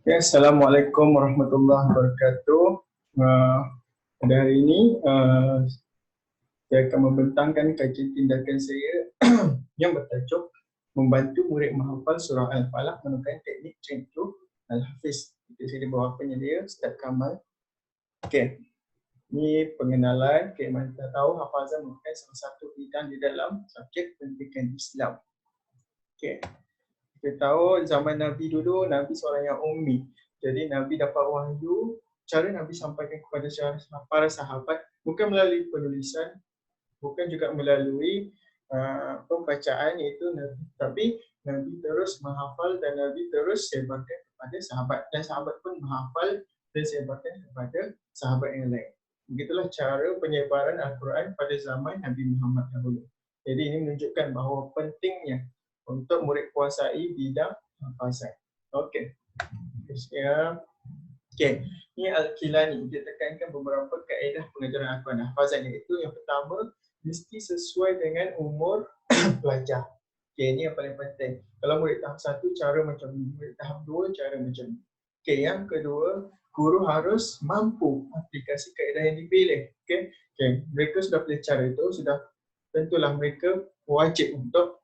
Ya, Assalamualaikum warahmatullahi wabarakatuh. Uh, pada hari ini, saya akan membentangkan kajian tindakan saya yang bertajuk membantu murid menghafal surah Al-Falaq menggunakan teknik Cengcu Al-Hafiz. Itu saya di bawah penyedia Ustaz Kamal. Okey, ini pengenalan. Mana kita tahu hafazan merupakan salah satu bidang di dalam subjek pendidikan Islam. Okey. Kita tahu zaman Nabi dulu, Nabi seorang yang ummi. Jadi Nabi dapat wahyu, cara Nabi sampaikan kepada para sahabat bukan melalui penulisan, bukan juga melalui pembacaan, iaitu Nabi, tapi Nabi terus menghafal dan Nabi terus sebarkan kepada sahabat, dan sahabat pun menghafal dan sebarkan kepada sahabat yang lain. Begitulah cara penyebaran Al-Quran pada zaman Nabi Muhammad dahulu. Jadi ini menunjukkan bahawa pentingnya untuk murid kuasai bidang hafazan. Okey. Okey. Ini Al-Kilani, dia tekankan beberapa kaedah pengajaran Al-Quran hafazan, iaitu yang pertama, mesti sesuai dengan umur pelajar. Okey, ini yang paling penting. Kalau murid tahap 1 cara macam ni, murid tahap 2 cara macam ni. Okey, yang kedua, guru harus mampu aplikasi kaedah yang dipilih. Okey. Mereka sudah pilih cara itu, sudah tentulah mereka wajib untuk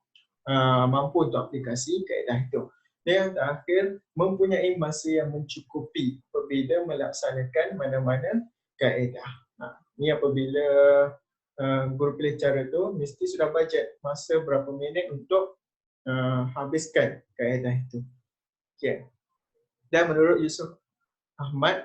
mampu untuk aplikasi kaedah itu. Dan yang terakhir, mempunyai masa yang mencukupi apabila melaksanakan mana-mana kaedah. Ini apabila guru pilih cara itu, mesti sudah bajet masa berapa minit untuk habiskan kaedah itu. Okay. Dan menurut Yusuf Ahmad,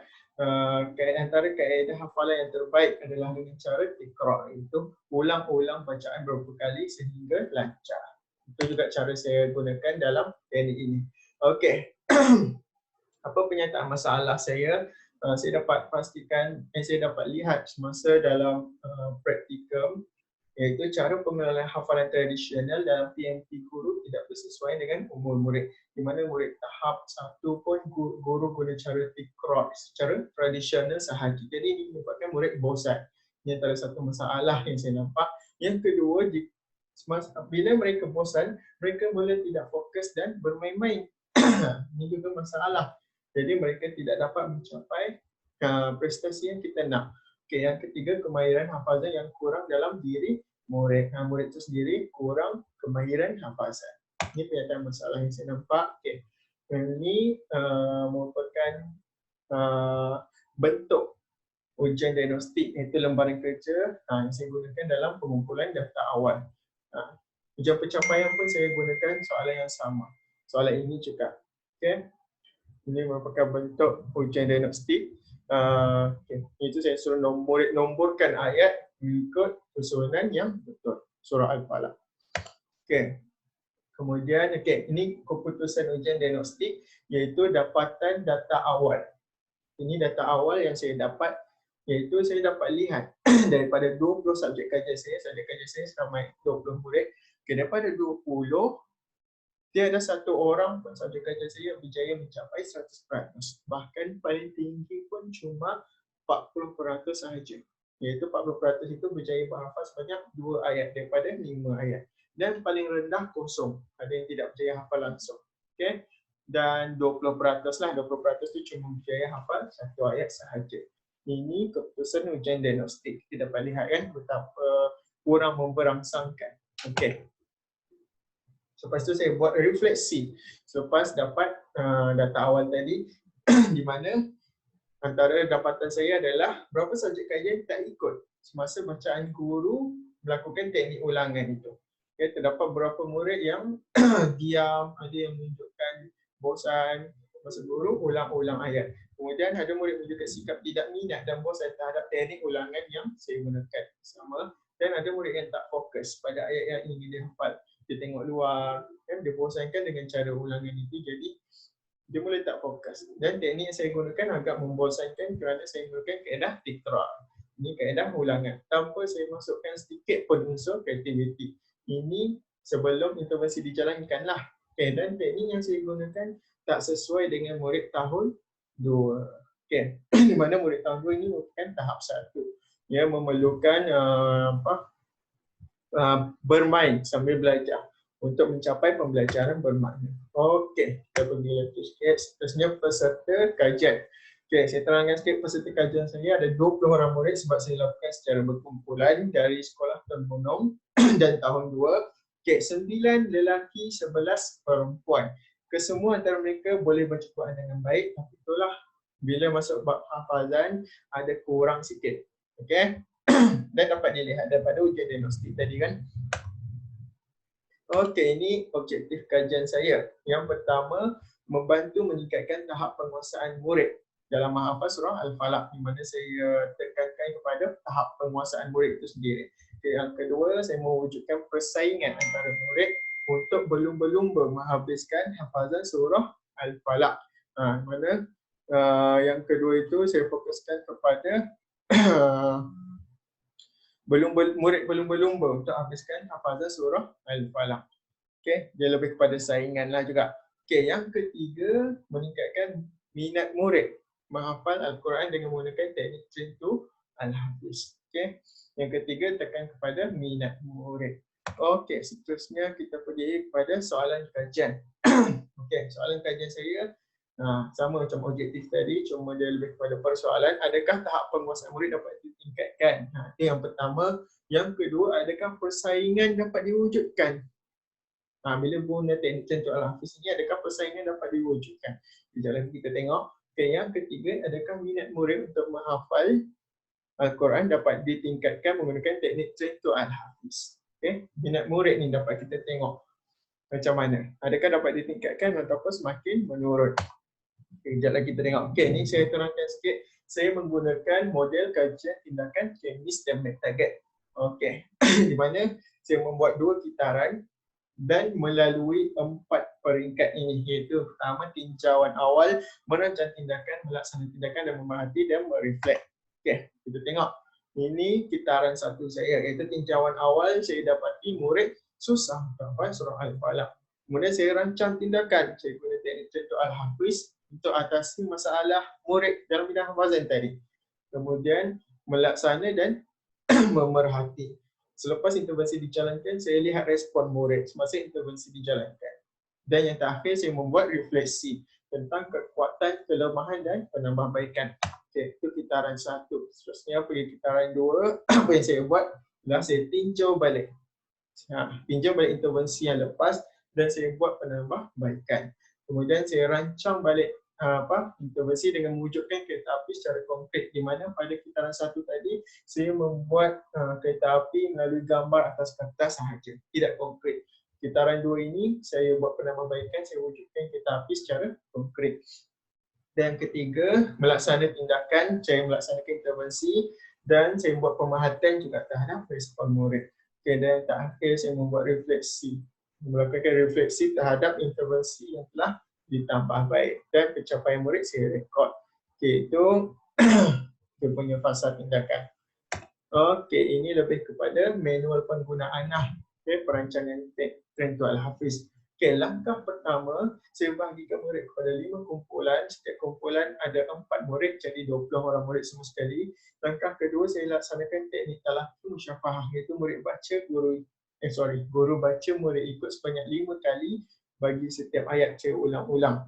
antara kaedah hafalan yang terbaik adalah dengan cara tikrar, iaitu ulang-ulang bacaan beberapa kali sehingga lancar. Itu juga cara saya gunakan dalam teknik ini. Okey. Apa penyataan masalah saya? Saya dapat pastikan, saya dapat lihat semasa dalam praktikum, iaitu cara pengenalan hafalan tradisional dalam PMT guru tidak bersesuaian dengan umur murid. Di mana murid tahap 1 pun guru guna cara tikrar secara tradisional sahaja. Jadi ini menyebabkan murid bosan. Ini antara satu masalah yang saya nampak. Yang kedua, bila mereka bosan, mereka mula tidak fokus dan bermain-main. Ini juga masalah. Jadi mereka tidak dapat mencapai prestasi yang kita nak. Okay, yang ketiga, kemahiran hafazan yang kurang dalam diri murid. Murid itu sendiri kurang kemahiran hafazan. Ini pernyataan masalah yang saya nampak. Okay. Ini merupakan bentuk ujian diagnostik, iaitu lembaran kerja yang saya gunakan dalam pengumpulan daftar awal. Ujian pencapaian pun saya gunakan soalan yang sama. Soalan ini juga. Okay. Ini merupakan bentuk ujian diagnostik. Itu saya suruh murid nomborkan ayat mengikut susunan yang betul. Surah Al-Falaq. Okay. Kemudian, ini keputusan ujian diagnostik, iaitu dapatan data awal. Ini data awal yang saya dapat, iaitu saya dapat lihat daripada 20 subjek kajian saya seramai 20 murid. Daripada 20, tiada satu orang pun subjek kajian saya yang berjaya mencapai 100%. Bahkan paling tinggi pun cuma 40% sahaja. Iaitu 40% itu berjaya berhafal sebanyak 2 ayat daripada 5 ayat. Dan paling rendah kosong, ada yang tidak berjaya hafal langsung. Okay? Dan 20% lah, 20% itu cuma berjaya hafal 1 ayat sahaja. Ini keputusan ujian diagnostik. Kita dapat lihat kan betapa kurang memberangsangkan. Okey. Lepas tu saya buat refleksi selepas dapat data awal tadi di mana antara dapatan saya adalah berapa subjek kajian tak ikut semasa bacaan guru melakukan teknik ulangan itu. Okay, terdapat beberapa murid yang diam, ada yang menunjukkan bosan masa guru ulang-ulang ayat. Kemudian ada murid menunjukkan sikap tidak minat dan bosan terhadap teknik ulangan yang saya gunakan sama. Dan ada murid yang tak fokus pada ayat yang ingin dihafal. Dia tengok luar, kan? Dia bosankan dengan cara ulangan itu, jadi dia mula tak fokus. Dan teknik yang saya gunakan agak membosankan kerana saya gunakan kaedah tikrar. Ini kaedah ulangan. Tanpa saya masukkan sedikit pun unsur kreativiti. Ini sebelum intervensi dijalankan lah. Okay, dan teknik yang saya gunakan tak sesuai dengan murid tahun 2. Okay. Di mana murid tahun 2 ini merupakan tahap 1. Yang memerlukan bermain sambil belajar. untuk mencapai pembelajaran bermakna. Okey, kita pergi lagi sikit. Seterusnya peserta kajian. Okey, saya terangkan sikit peserta kajian saya ada 20 orang murid sebab saya lakukan secara berkumpulan dari sekolah terbunom dan tahun 2. Okey, 9 lelaki, 11 perempuan. Kesemua antara mereka boleh baca Quran dengan baik, tapi itulah bila masuk bab hafazan ada kurang sikit. Okey. Dan dapat dilihat daripada ujian diagnostik tadi kan. Okey, ini objektif kajian saya. Yang pertama, membantu meningkatkan tahap penguasaan murid dalam menghafal surah Al-Falaq, di mana saya tekankan kepada tahap penguasaan murid itu sendiri. Okay, yang kedua, saya mewujudkan persaingan antara murid untuk berlumba-lumba menghabiskan hafazan surah Al-Falaq. Mana yang kedua itu saya fokuskan kepada murid berlumba-lumba untuk habiskan hafazan surah Al-Falaq. Okey, dia lebih kepada saingan lah juga. Okey, yang ketiga, meningkatkan minat murid menghafal Al-Quran dengan menggunakan teknik train to Al-Hafiz. Okey, yang ketiga tekan kepada minat murid. Okey, seterusnya kita pergi kepada soalan kajian. Okey, soalan kajian saya sama macam objektif tadi, cuma dia lebih kepada persoalan, adakah tahap penguasaan murid dapat ditingkatkan? Itu yang pertama. Yang kedua, adakah persaingan dapat diwujudkan? Bila guna teknik train to Al-Hafiz ini, adakah persaingan dapat diwujudkan? Sekejap lagi kita tengok. Okay, yang ketiga, adakah minat murid untuk menghafal Al-Quran dapat ditingkatkan menggunakan teknik train to Al-Hafiz? Okay, minat murid ni dapat kita tengok macam mana. Adakah dapat ditingkatkan ataupun semakin menurun? Okay, sekejap lagi kita tengok. Okay, ni saya terangkan sikit. Saya menggunakan model kajian tindakan Chemist dan Target. Okay, di mana saya membuat 2 kitaran dan melalui 4 peringkat ini, iaitu pertama tinjauan awal, merancang tindakan, melaksanakan tindakan dan memerhati dan mereflek. Okey, kita tengok. Ini kitaran 1 saya, iaitu tinjauan awal saya dapati murid susah menghafal surah Al-Falaq. Kemudian saya rancang tindakan, saya guna teknik train to Al-Hafiz untuk atasi masalah murid dalam bidang hafazan tadi. Kemudian melaksana dan memerhati. Selepas intervensi dijalankan, saya lihat respon murid semasa intervensi dijalankan. Dan yang terakhir, saya membuat refleksi tentang kekuatan, kelemahan dan penambahbaikan. Okey, itu kitaran 1. Seterusnya pergi kitaran 2. Apa yang saya buat adalah saya tinjau balik. Tinjau balik intervensi yang lepas dan saya buat penambahbaikan. Kemudian saya rancang balik intervensi dengan mewujudkan kereta api secara konkret, di mana pada kitaran 1 tadi saya membuat kereta api melalui gambar atas kertas sahaja, tidak konkret. Kitaran 2 ini saya buat penambahbaikan, saya wujudkan kereta api secara konkret. Dan ketiga, melaksanakan tindakan, saya melaksanakan intervensi dan saya membuat pemerhatian juga terhadap respon murid. Okay, dan terakhir saya membuat refleksi, melakukan refleksi terhadap intervensi yang telah ditambah baik dan pencapaian murid saya rekod. Okey, itu dia punya fasa tindakan. Okey, ini lebih kepada manual penggunaan perancangan train to Al-Hafiz. Okey, langkah pertama saya bahagikan murid kepada 5 kumpulan. Setiap kumpulan ada 4 murid, jadi 20 orang murid semua sekali. Langkah kedua saya laksanakan teknik talaqqi musyafahah, iaitu murid baca, guru baca, murid ikut sebanyak 5 kali bagi setiap ayat saya ulang-ulang.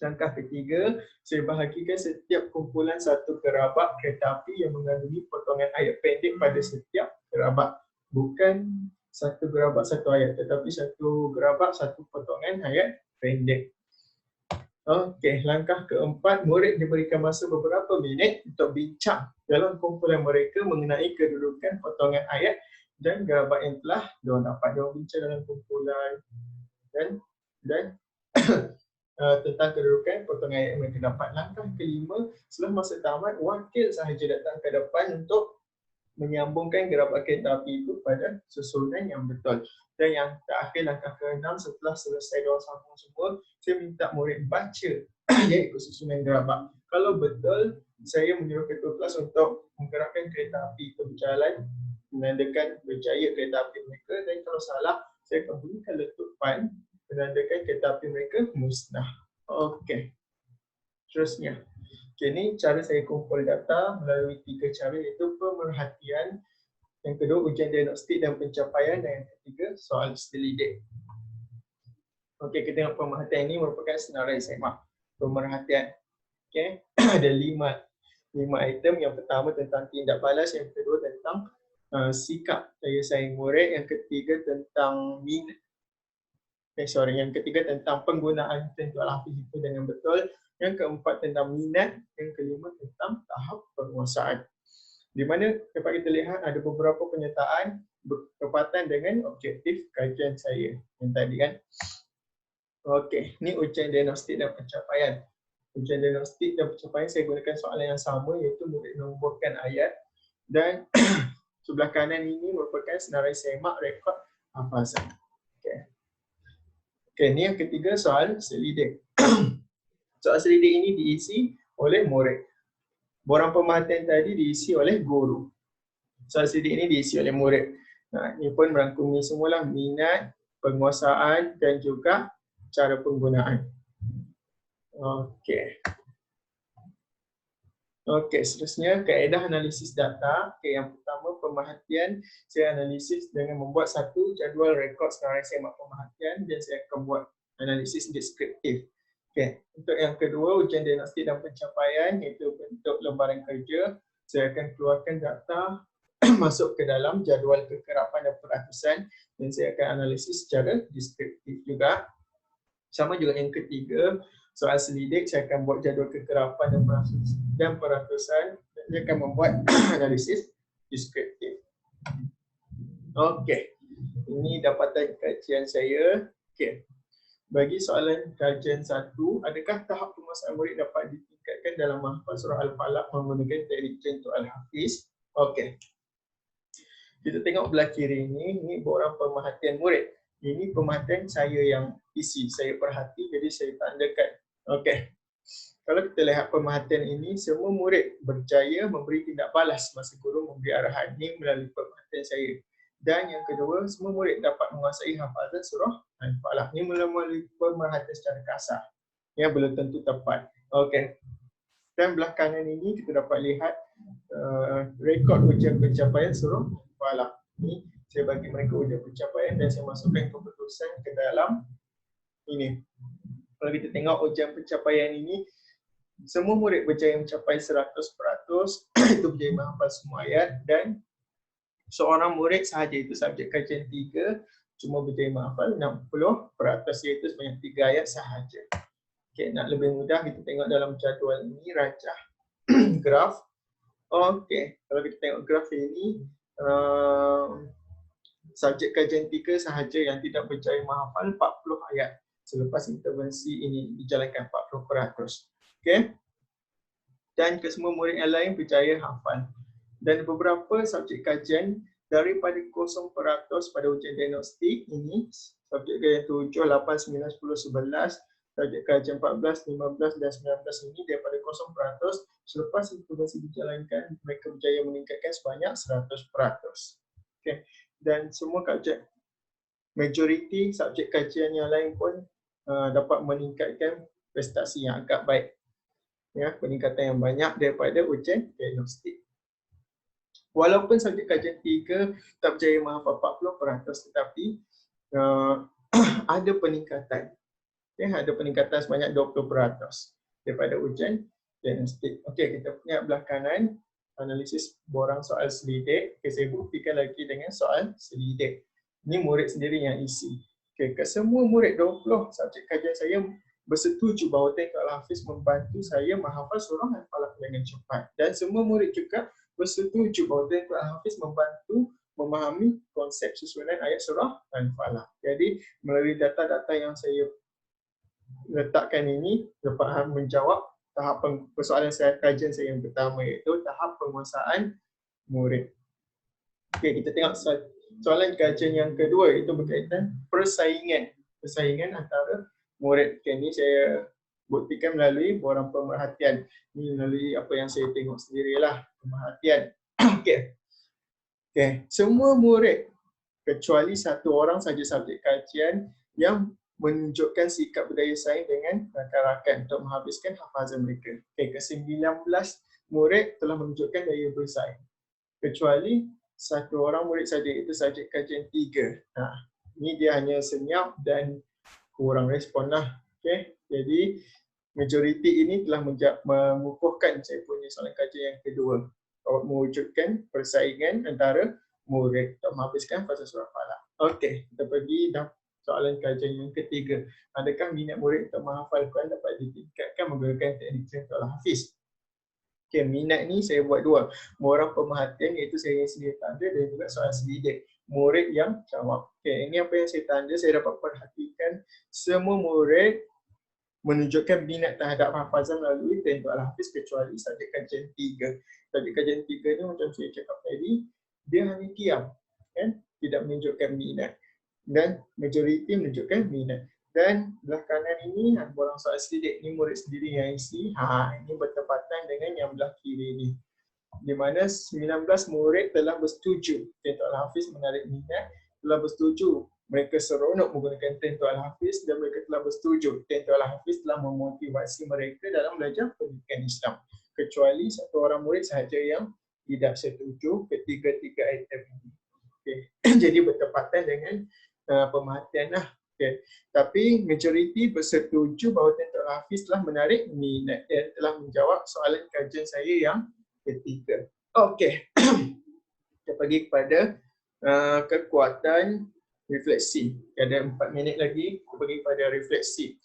Langkah ketiga, saya bahagikan setiap kumpulan 1 gerabak kereta api yang mengandungi potongan ayat pendek pada setiap gerabak. Bukan 1 gerabak 1 ayat, tetapi 1 gerabak 1 potongan ayat pendek. Okey, langkah keempat, murid diberikan masa beberapa minit untuk bincang dalam kumpulan mereka mengenai kedudukan potongan ayat dan gerabak yang telah diorang dapat. Diorang bincang dalam kumpulan dan tentang kedudukan potongan ayat yang mereka dapat. Langkah kelima, setelah masa tamat, wakil sahaja datang ke depan untuk menyambungkan gerabak kereta api itu pada susunan yang betul. Dan yang terakhir, langkah ke-6, setelah selesai diorang sambung semua, saya minta murid baca iaitu susunan gerabak. Kalau betul, saya menyuruh ketua kelas untuk menggerakkan kereta api itu berjalan, menandakan berjaya kereta api mereka, dan kalau salah, saya akan bunyikan letupan menandakan kereta api mereka musnah. Okey. Seterusnya. Okay, ini cara saya kumpul data melalui 3 cara, iaitu pemerhatian, Yang kedua, ujian diagnostik dan pencapaian. Dan yang ketiga, soal selidik. Okey, kita tengok pemerhatian ini merupakan senarai semak pemerhatian. Okey, ada lima item. Yang pertama tentang tindak balas, yang kedua tentang sikap daya saing murid, yang ketiga tentang yang ketiga tentang penggunaan tentuan hafiz itu dengan betul, yang keempat tentang minat, yang kelima tentang tahap penguasaan. Di mana dapat kita lihat ada beberapa penyertaan bertepatan dengan objektif kajian saya yang tadi kan. Okey, ni ujian diagnostik dan pencapaian. Ujian diagnostik dan pencapaian saya gunakan soalan yang sama, iaitu murid menubuhkan ayat, dan sebelah kanan ini merupakan senarai semak rekod hafazan. Okey. Okey, ni yang ketiga, soal selidik. Soal selidik ini diisi oleh murid. Borang pemerhatian tadi diisi oleh guru. Soal selidik ini diisi oleh murid. Nah, ini pun merangkumi semualah minat, penguasaan dan juga cara penggunaan. Okey. Okey, seterusnya kaedah analisis data. Okey, yang pertama pemerhatian, saya analisis dengan membuat satu jadual rekod senarai semak pemerhatian dan saya akan buat analisis deskriptif. Okey, untuk yang kedua ujian diagnostik dan pencapaian, iaitu bentuk lembaran kerja, saya akan keluarkan data masuk ke dalam jadual kekerapan dan peratusan dan saya akan analisis secara deskriptif juga. Sama juga yang ketiga, soal selidik, saya akan buat jadual kekerapan dan peratusan dan saya akan membuat analisis deskriptif. Okey, ini dapatan kajian saya. Okey, bagi soalan kajian 1, adakah tahap penguasaan murid dapat ditingkatkan dalam menghafal surah Al-Falaq menggunakan teknik Centuk Al-Hafiz? Okey, kita tengok belah kiri ini borang pemerhatian murid. Ini pemerhatian saya yang isi, saya perhati, jadi saya tandakan. Okey, kalau kita lihat pemerhatian ini, semua murid berjaya memberi tindak balas masa guru memberi arahan. Ini melalui pemerhatian saya. Dan yang kedua, semua murid dapat menguasai hafazan surah Al-Falaq. Ini melalui pemerhatian secara kasar, yang belum tentu tepat. Okey, dan belah kanan ini kita dapat lihat rekod ujian pencapaian surah Al-Falaq. Ini saya bagi mereka ujian pencapaian dan saya masukkan keputusan ke dalam ini. Kalau kita tengok ujian pencapaian ini, semua murid berjaya mencapai 100%, itu berjaya menghafal semua ayat, dan seorang murid sahaja, itu subjek kajian 3, cuma berjaya menghafal 60%, iaitu sebanyak 3 ayat sahaja. Okay, nak lebih mudah kita tengok dalam jadual ini, rajah graf. Okey, kalau kita tengok graf ini, subjek kajian 3 sahaja yang tidak berjaya menghafal 40 ayat selepas intervensi ini dijalankan 40%. Okey. Dan kesemua murid yang lain berjaya hafal. Dan beberapa subjek kajian daripada 0% pada ujian diagnostik ini, subjek kajian 7, 8, 9, 10, 11, subjek kajian 14, 15 dan 19 ini daripada 0%, selepas intervensi dijalankan mereka berjaya meningkatkan sebanyak 100%. Okay. Dan semua kajian, majoriti subjek kajian yang lain pun dapat meningkatkan prestasi yang agak baik. Ya, peningkatan yang banyak daripada ujian diagnostik. Walaupun subjek kajian 3 tak berjaya menghafal 40%, tetapi ada peningkatan. Okay, ada peningkatan sebanyak 20% daripada ujian diagnostik. Okey, kita punya belah kanan analisis borang soal selidik. Okay, saya buktikan lagi dengan soal selidik. Ini murid sendiri yang isi. Okay, kesemua murid 20 subjek kajian saya bersetuju bahawa Teknik Al-Hafiz membantu saya menghafal surah Al-Falaq dengan cepat. Dan semua murid juga bersetuju bahawa Teknik Al-Hafiz membantu memahami konsep susunan ayat surah Al-Falaq. Jadi melalui data-data yang saya letakkan ini dapat menjawab tahap persoalan kajian saya yang pertama, iaitu tahap penguasaan murid. Okey, kita tengok soalan kajian yang kedua, itu berkaitan persaingan antara murid. Okay, ini saya buktikan melalui borang pemerhatian. Ini melalui apa yang saya tengok sendirilah, pemerhatian. Okey. Okey, semua murid kecuali satu orang saja subjek kajian yang menunjukkan sikap berdaya saing dengan rakan-rakan untuk menghabiskan hafazan mereka. Okey, ke-19 murid telah menunjukkan daya bersaing. Kecuali satu orang murid saja, itu subjek kajian 3. Ini dia hanya senyap dan kurang respon lah. Okay. Jadi majoriti ini telah mengukuhkan saya punya soalan kajian yang kedua, mewujudkan persaingan antara murid untuk menghabiskan fasa surah Falaq. Okey, kita pergi dah soalan kajian yang ketiga. Adakah minat murid untuk menghafal Quran dapat ditingkatkan menggunakan teknik Tuan Hafiz? Okey, minat ni saya buat dua. Orang pemerhatian iaitu saya sendiri tanda dan juga soalan selidik. Murid yang jawab. Okey, ini apa yang saya tanda, saya dapat perhatikan semua murid menunjukkan minat terhadap hafazan melalui teknik Al-Hafiz kecuali subjek kajian 3. Subjek kajian 3 ni macam saya cakap tadi, dia hanya diam, kan? Tidak menunjukkan minat. Dan majoriti menunjukkan minat. Dan belah kanan ini, borang soal selidik, ni murid sendiri yang isi. Ini bertepatan dengan yang belah kiri ni. Di mana 19 murid telah bersetuju teknik Al-Hafiz menarik minat, telah bersetuju mereka seronok menggunakan teknik Al-Hafiz dan mereka telah bersetuju teknik Al-Hafiz telah memotivasi mereka dalam belajar pendidikan Islam. Kecuali satu orang murid sahaja yang tidak setuju ketiga-tiga item ini. Okay. Jadi bertepatan dengan pemerhatian lah. Okay. Tapi majoriti bersetuju bahawa teknik Al-Hafiz telah menarik minat dan telah menjawab soalan kajian saya yang ketiga. Okey. Kita pergi kepada kekuatan refleksi. Ada 4 minit lagi, kita pergi kepada refleksi.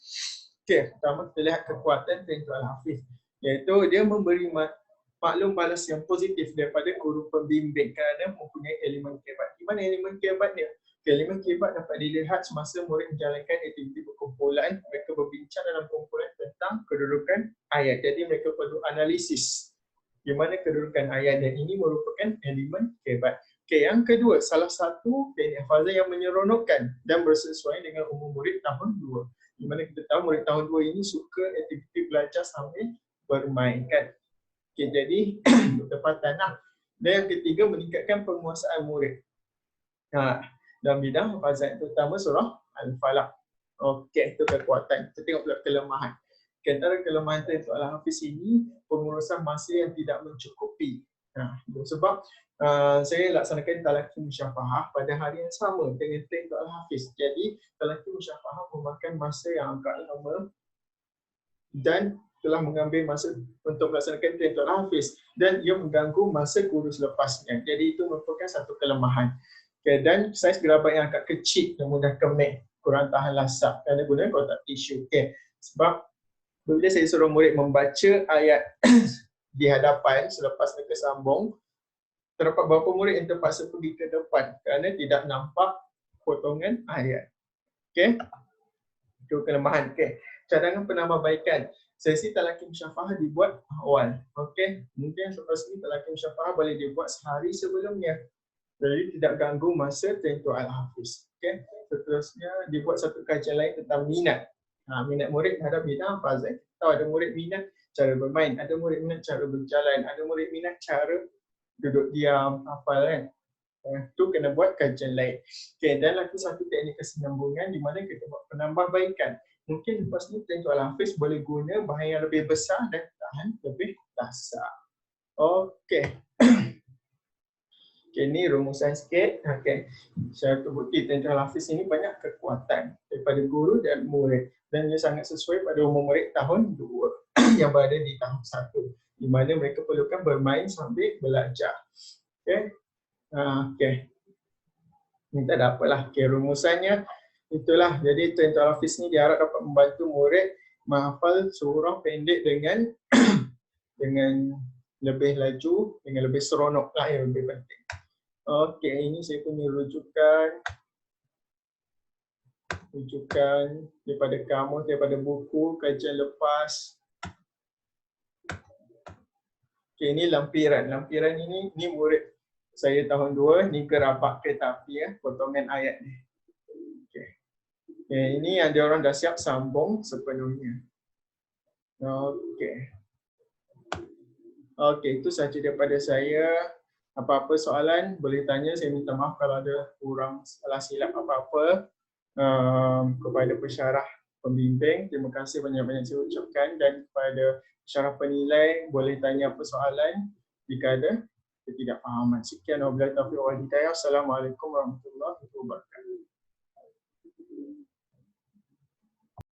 Okey, pertama kita lihat kekuatan teknik Al-Hafiz, iaitu dia memberi maklum balas yang positif daripada guru pembimbing kerana mempunyai elemen kehebat. Di mana elemen kehebatnya? Elemen kehebat dapat dilihat semasa murid menjalankan aktiviti perkumpulan, mereka berbincang dalam kumpulan tentang kedudukan ayat. Jadi mereka perlu analisis di mana kedudukan ayat dan ini merupakan elemen kehebat. Okey, yang kedua, salah satu teknik hafazan yang menyeronokkan dan bersesuaian dengan umur murid tahun 2. Di mana kita tahu murid tahun 2 ini suka aktiviti belajar sambil bermain, kan? Okey, jadi bertepatan lah. Dan yang ketiga, meningkatkan penguasaan murid dalam bidang hafazan, terutama surah Al-Falaq. Okey, itu kekuatan. Kita tengok pula kelemahan. Antara kelemahan teknik Al-Hafiz ini, pengurusan masa yang tidak mencukupi. Sebab saya laksanakan talaqi musyafahah pada hari yang sama dengan teknik Al-Hafiz. Jadi talaqi musyafahah memakan masa yang agak lama dan telah mengambil masa untuk melaksanakan teknik Al-Hafiz dan ia mengganggu masa guru selepasnya. Jadi itu merupakan satu kelemahan. Okay, dan saiz gerabat yang agak kecil dan mudah kemik, kurang tahan lasap kerana guna kotak tisu. Okay. Sebab bila saya suruh murid membaca ayat di hadapan selepas mereka sambung, terdapat beberapa murid yang terpaksa pergi ke depan kerana tidak nampak potongan ayat. Okey. Itu kelemahan. Okey. Cadangan penambahbaikan. Sesi talaqi musyafahah dibuat awal. Okey. Mungkin selepas ini talaqi musyafahah boleh dibuat sehari sebelumnya. Jadi tidak ganggu masa teknik Al-Hafiz. Okey. Seterusnya dibuat satu kajian lain tentang minat. Minat murid terhadap bidang hafazan. Kita tahu ada murid minat cara bermain, ada murid minat cara berjalan, ada murid minat cara duduk diam, hafal, kan? Itu kena buat kajian lain. Okay, dan lagi satu teknik kesinambungan di mana kita buat penambahbaikan. Mungkin lepas ni teknik Al-Hafiz boleh guna bahan yang lebih besar dan tahan lebih dasar. Okey. Okay, ni rumusan sikit. Okay. Saya terbukti teknik Al-Hafiz ini banyak kekuatan daripada guru dan murid. Dan ia sangat sesuai pada umur murid tahun 2 yang berada di tahun 1. Di mana mereka perlukan bermain sambil belajar. Okay. Okay. Ini tak ada apalah. Okay, rumusannya itulah. Jadi teknik Al-Hafiz ini diharap dapat membantu murid menghafal surah pendek dengan dengan lebih laju, dengan lebih seronok lah yang lebih penting. Okey, ini saya punya rujukan daripada kamus, daripada buku, kajian lepas. Okey, ini lampiran. Lampiran ini murid saya tahun 2, ni gerabak kereta api, potongan ayat ni. Okey. Okay, ini yang dia orang dah siap sambung sepenuhnya. Okey. Okey, itu sahaja daripada saya. Apa-apa soalan boleh tanya, saya minta maaf kalau ada kurang salah silap apa-apa kepada pensyarah pembimbing. Terima kasih banyak-banyak saya ucapkan, dan kepada pensyarah penilai boleh tanya apa soalan jika ada. ketidakfahaman. Sekian wabillahi taufiq wal hidayah. Assalamualaikum warahmatullahi wabarakatuh.